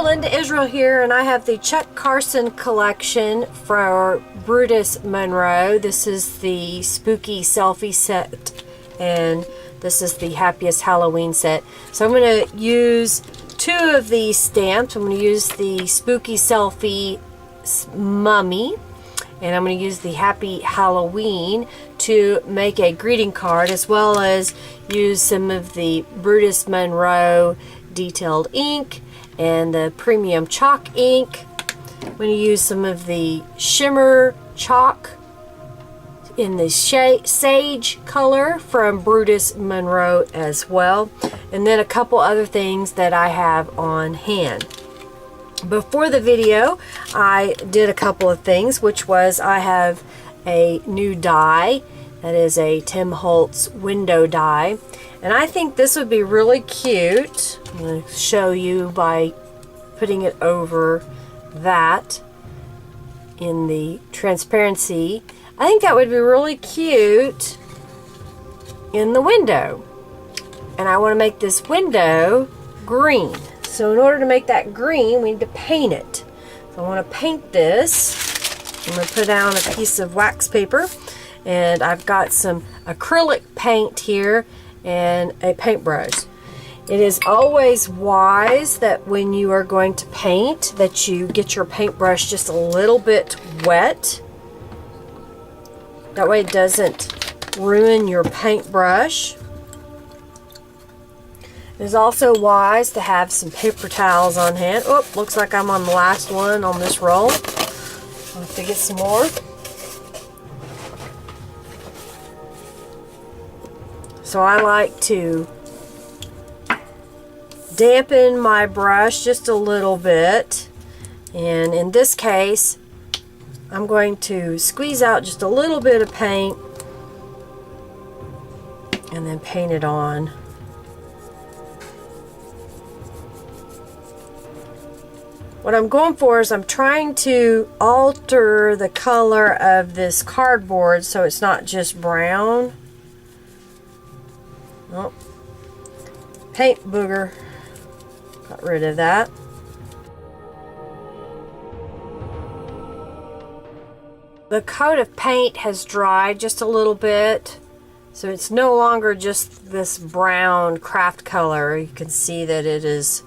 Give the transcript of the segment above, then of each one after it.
Linda Israel here, and I have the Chuck Carson Collection for Brutus Monroe. This is the Spooky Selfie set, and this is the Happiest Halloween set. So I'm going to use two of these stamps. I'm going to use the Spooky Selfie Mummy, and I'm going to use the Happy Halloween to make a greeting card, as well as use some of the Brutus Monroe detailed ink and the premium chalk ink. I'm going to use some of the shimmer chalk in the sage color from Brutus Monroe as well, and then a couple other things that I have on hand. Before the video, I did a couple of things, which was I have a new die that is a Tim Holtz window die, and I think this would be really cute. I'm going to show you by putting it over that in the transparency. I think that would be really cute in the window, and I want to make this window green. So in order to make that green, we need to paint it. So I want to paint this. I'm going to put down a piece of wax paper, and I've got some acrylic paint here and a paintbrush. It is always wise that when you are going to paint, that you get your paintbrush just a little bit wet. That way it doesn't ruin your paintbrush. It is also wise to have some paper towels on hand. Oh, looks like I'm on the last one on this roll. I'll have to get some more. So I like to dampen my brush just a little bit, and in this case I'm going to squeeze out just a little bit of paint and then paint it on. What I'm going for is I'm trying to alter the color of this cardboard so it's not just brown. Oh, paint booger. Got rid of that. The coat of paint has dried just a little bit, so it's no longer just this brown craft color. You can see that it is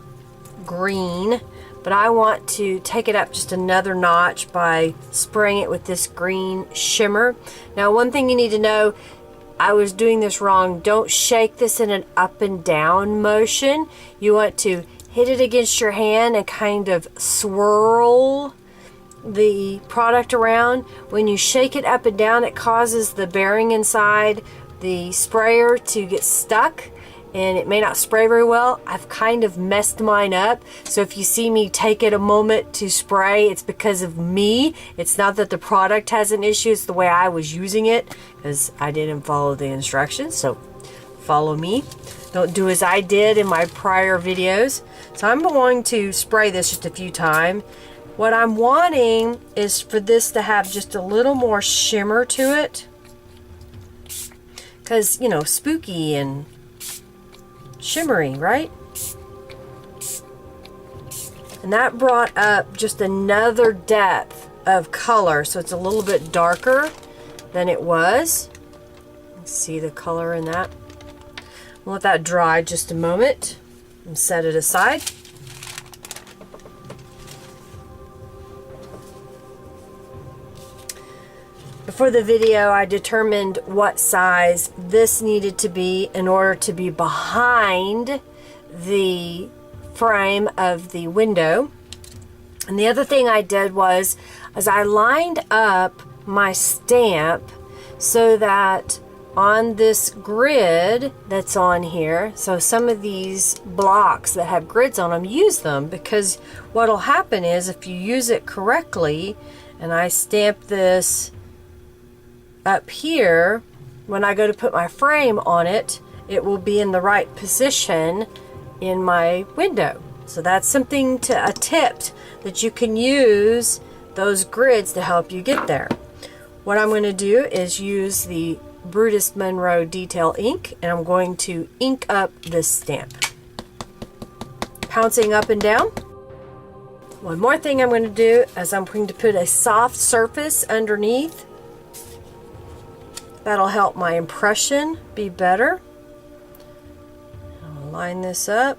green, but I want to take it up just another notch by spraying it with this green shimmer. Now, one thing you need to know, I was doing this wrong. Don't shake this in an up and down motion. You want to hit it against your hand and kind of swirl the product around. When you shake it up and down, it causes the bearing inside the sprayer to get stuck, and it may not spray very well. I've kind of messed mine up, so if you see me take it a moment to spray, it's because of me. It's not that the product has an issue, it's the way I was using it, because I didn't follow the instructions. So follow me. Don't do as I did in my prior videos. So I'm going to spray this just a few times. What I'm wanting is for this to have just a little more shimmer to it, because, you know, spooky and shimmery, right? And that brought up just another depth of color, so it's a little bit darker than it was. See the color in that? We'll let that dry just a moment and set it aside. Before the video, I determined what size this needed to be in order to be behind the frame of the window. And the other thing I did was I lined up my stamp so that on this grid that's on here, so some of these blocks that have grids on them, use them, because what'll happen is if you use it correctly, and I stamp this up here, when I go to put my frame on it, it will be in the right position in my window. So that's something a tip that you can use those grids to help you get there. What I'm going to do is use the Brutus Monroe detail ink, and I'm going to ink up this stamp. Pouncing up and down. One more thing I'm going to do is I'm going to put a soft surface underneath. That'll help my impression be better. I'll line this up.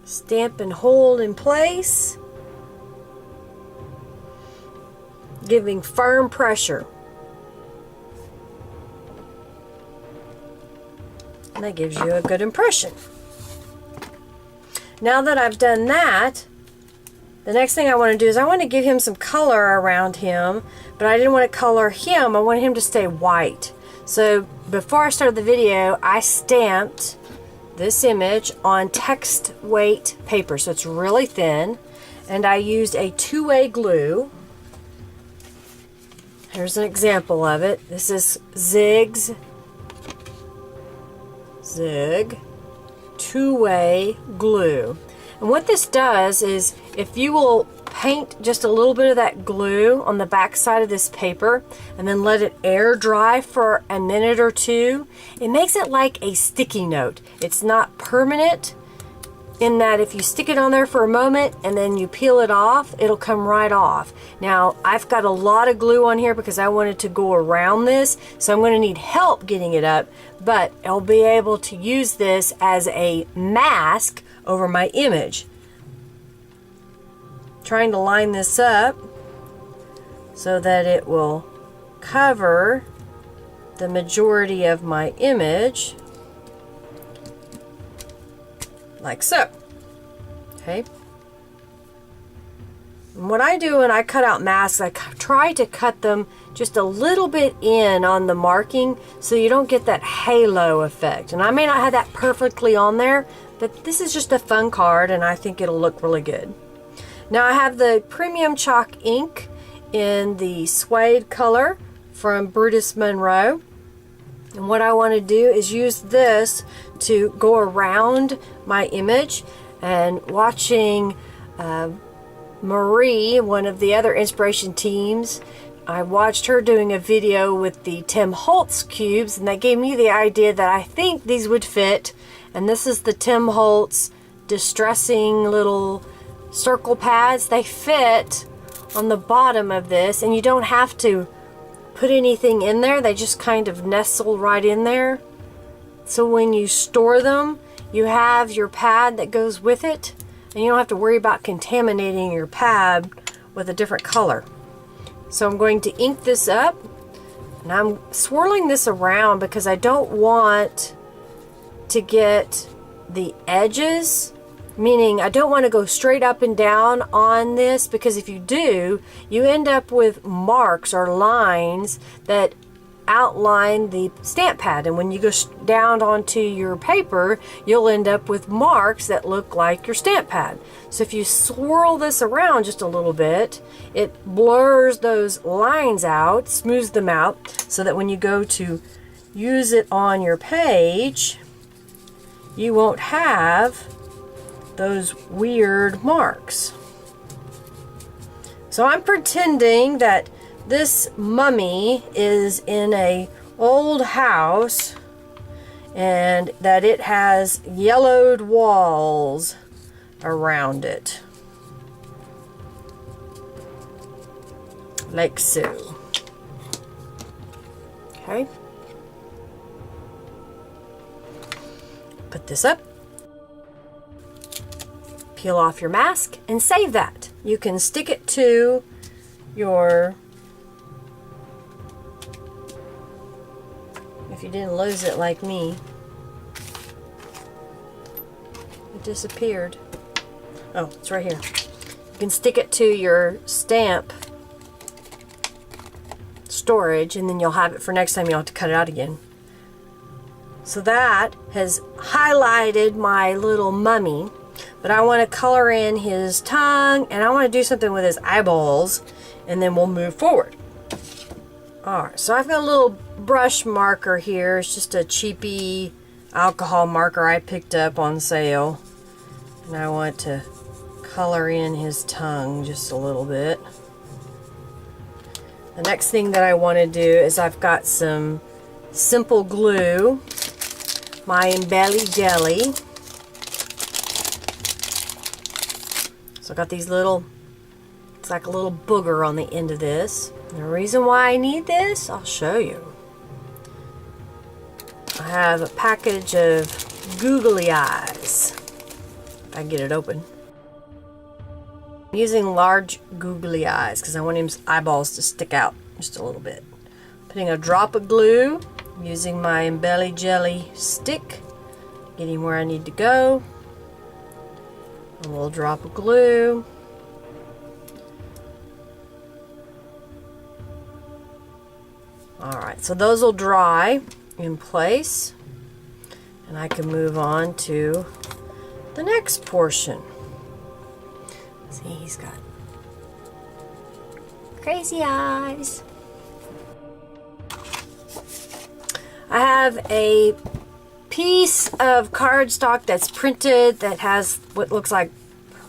Stamp and hold in place, giving firm pressure. And that gives you a good impression. Now that I've done that, the next thing I want to do is I want to give him some color around him, but I didn't want to color him. I wanted him to stay white. So before I started the video, I stamped this image on text weight paper, so it's really thin, and I used a two-way glue. Here's an example of it. This is Zig two-way glue. And what this does is, if you will paint just a little bit of that glue on the back side of this paper and then let it air dry for a minute or two, it makes it like a sticky note. It's not permanent in that if you stick it on there for a moment and then you peel it off, it'll come right off. Now, I've got a lot of glue on here because I wanted to go around this, so I'm going to need help getting it up, but I'll be able to use this as a mask over my image. Trying to line this up so that it will cover the majority of my image, like so. Okay. And what I do when I cut out masks, I try to cut them just a little bit in on the marking so you don't get that halo effect. And I may not have that perfectly on there, but this is just a fun card and I think it'll look really good. Now I have the premium chalk ink in the suede color from Brutus Monroe. And what I want to do is use this to go around my image. And watching Marie, one of the other inspiration teams, I watched her doing a video with the Tim Holtz cubes, and that gave me the idea that I think these would fit. And this is the Tim Holtz distressing little circle pads. They fit on the bottom of this, and you don't have to put anything in there. They just kind of nestle right in there. So when you store them, you have your pad that goes with it, and you don't have to worry about contaminating your pad with a different color. So I'm going to ink this up, and I'm swirling this around because I don't want to get the edges, meaning I don't want to go straight up and down on this, because if you do, you end up with marks or lines that outline the stamp pad, and when you go down onto your paper, you'll end up with marks that look like your stamp pad. So if you swirl this around just a little bit, it blurs those lines out, smooths them out, so that when you go to use it on your page, you won't have those weird marks. So I'm pretending that this mummy is in a old house and that it has yellowed walls around it, like so. Okay, put this up, peel off your mask, and save that. You can stick it to your, if you didn't lose it like me, it disappeared. Oh, it's right here. You can stick it to your stamp storage, and then you'll have it for next time. You'll have to cut it out again. So that has highlighted my little mummy, but I want to color in his tongue, and I want to do something with his eyeballs, and then we'll move forward. Alright, so I've got a little brush marker here. It's just a cheapy alcohol marker I picked up on sale, and I want to color in his tongue just a little bit. The next thing that I want to do is I've got some simple glue, my Embelly Jelly, So I got these little, it's like a little booger on the end of this. And the reason why I need this, I'll show you. I have a package of googly eyes. If I can get it open. I'm using large googly eyes because I want his eyeballs to stick out just a little bit. Putting a drop of glue, using my Embelly Jelly stick, getting where I need to go. A little drop of glue. Alright, so those will dry in place. And I can move on to the next portion. See, he's got crazy eyes. I have a piece of cardstock that's printed that has what looks like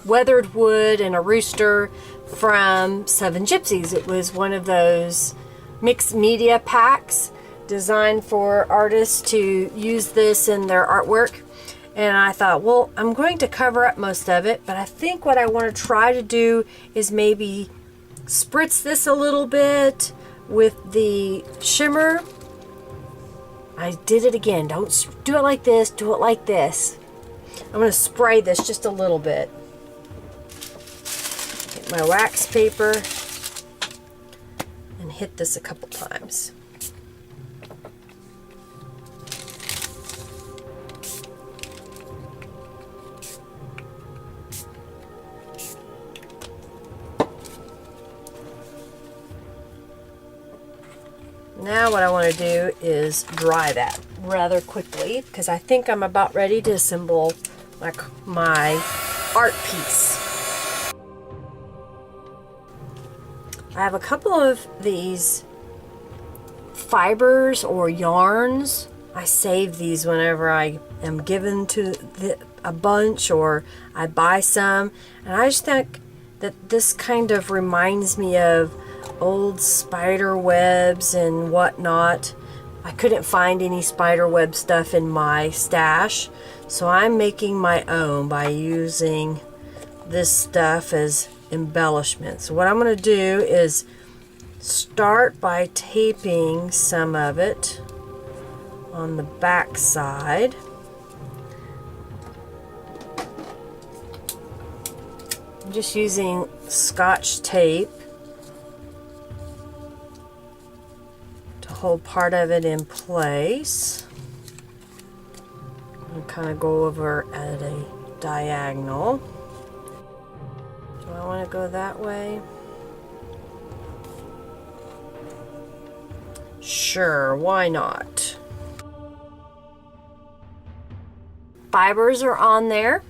weathered wood and a rooster from Seven Gypsies. It was one of those mixed media packs designed for artists to use this in their artwork. And I thought, well, I'm going to cover up most of it, but I think what I want to try to do is maybe spritz this a little bit with the shimmer. I did it again. Don't do it like this, do it like this. I'm going to spray this just a little bit. Get my wax paper and hit this a couple times. Now what I want to do is dry that rather quickly because I think I'm about ready to assemble my art piece. I have a couple of these fibers or yarns. I save these whenever I am given to a bunch or I buy some, and I just think that this kind of reminds me of old spider webs and whatnot. I couldn't find any spider web stuff in my stash, so I'm making my own by using this stuff as embellishment. So what I'm going to do is start by taping some of it on the back side. I'm just using Scotch tape hold part of it in place and kind of go over at a diagonal. Do I want to go that way? Sure, why not? Fibers are on there.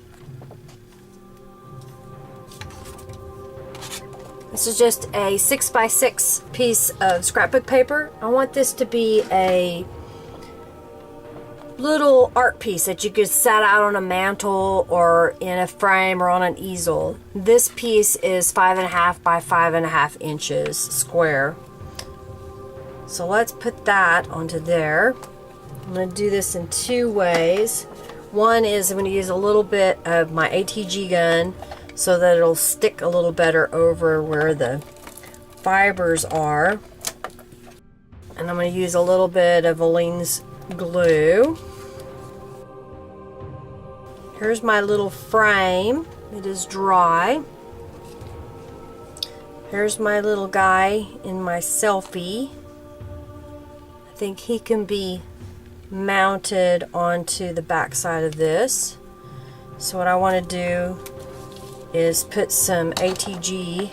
This is just a 6x6 piece of scrapbook paper. I want this to be a little art piece that you could set out on a mantle or in a frame or on an easel. This piece is 5.5 by 5.5 inches square. So let's put that onto there. I'm going to do this in two ways. One is I'm going to use a little bit of my ATG gun so that it'll stick a little better over where the fibers are. And I'm going to use a little bit of Aleene's glue. Here's my little frame. It is dry. Here's my little guy in my selfie. I think he can be mounted onto the back side of this. So what I want to do is put some ATG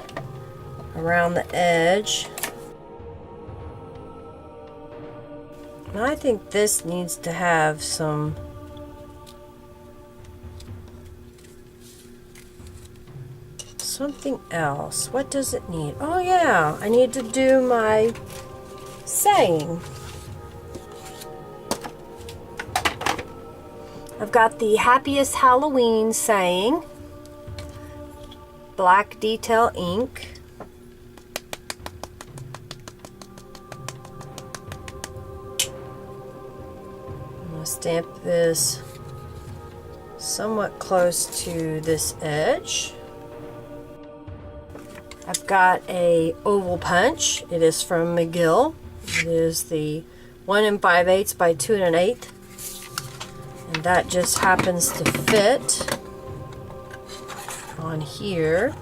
around the edge. And I think this needs to have something else. What does it need? Oh yeah, I need to do my saying. I've got the Happiest Halloween saying. Black detail ink. I'm going to stamp this somewhat close to this edge. I've got a oval punch. It is from McGill. It is the 1 5/8 by 2 1/8. And that just happens to fit on here.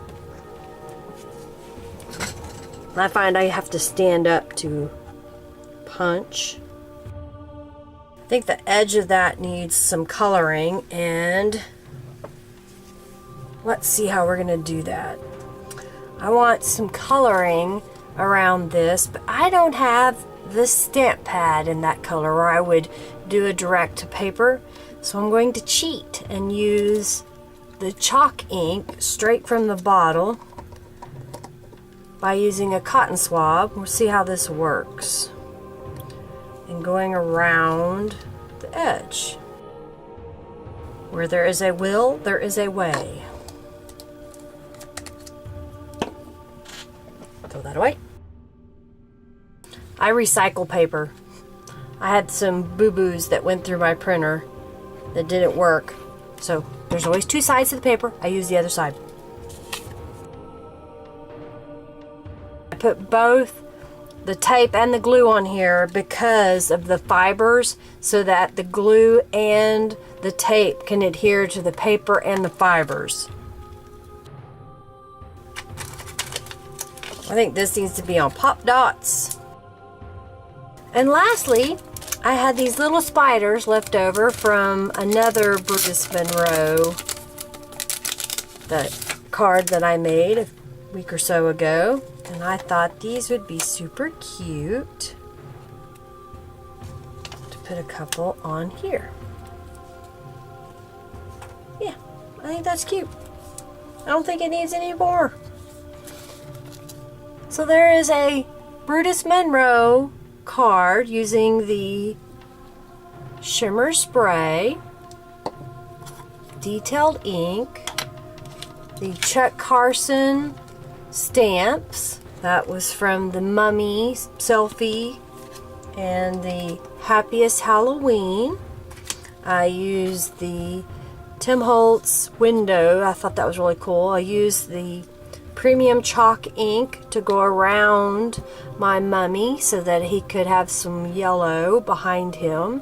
And I find I have to stand up to punch. I think the edge of that needs some coloring, and let's see how we're going to do that. I want some coloring around this, but I don't have the stamp pad in that color, or I would do a direct to paper. So I'm going to cheat and use the chalk ink straight from the bottle by using a cotton swab. We'll see how this works. And going around the edge. Where there is a will, there is a way. Throw that away. I recycle paper. I had some boo-boos that went through my printer that didn't work. So there's always two sides to the paper. I use the other side. I put both the tape and the glue on here because of the fibers, so that the glue and the tape can adhere to the paper and the fibers. I think this needs to be on pop dots. And lastly, I had these little spiders left over from another Brutus Monroe, the card that I made a week or so ago. And I thought these would be super cute to put a couple on here. Yeah, I think that's cute. I don't think it needs any more. So there is a Brutus Monroe card using the shimmer spray, detailed ink, the Chuck Carson stamps. That was from the Mummy selfie and the Happiest Halloween. I used the Tim Holtz window. I thought that was really cool. I used the premium chalk ink to go around my mummy so that he could have some yellow behind him.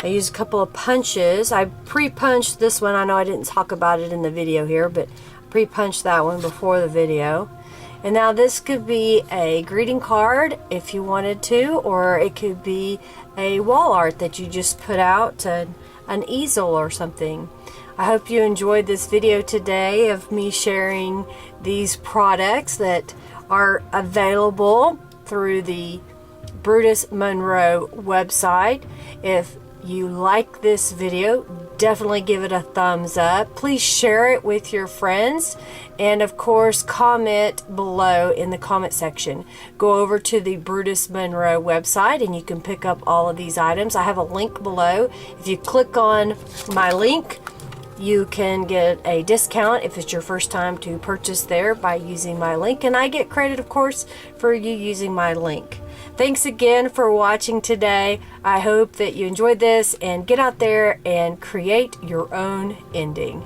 I used a couple of punches. I pre-punched this one. I know I didn't talk about it in the video here, but pre-punched that one before the video. And now this could be a greeting card if you wanted to, or it could be a wall art that you just put out, an easel or something. I hope you enjoyed this video today of me sharing these products that are available through the Brutus Monroe website. If you like this video, definitely give it a thumbs up. Please share it with your friends, and of course comment below in the comment section. Go over to the Brutus Monroe website and you can pick up all of these items. I have a link below. If you click on my link, you can get a discount if it's your first time to purchase there by using my link, and I get credit, of course, for you using my link. Thanks again for watching today. I hope that you enjoyed this, and get out there and create your own ending.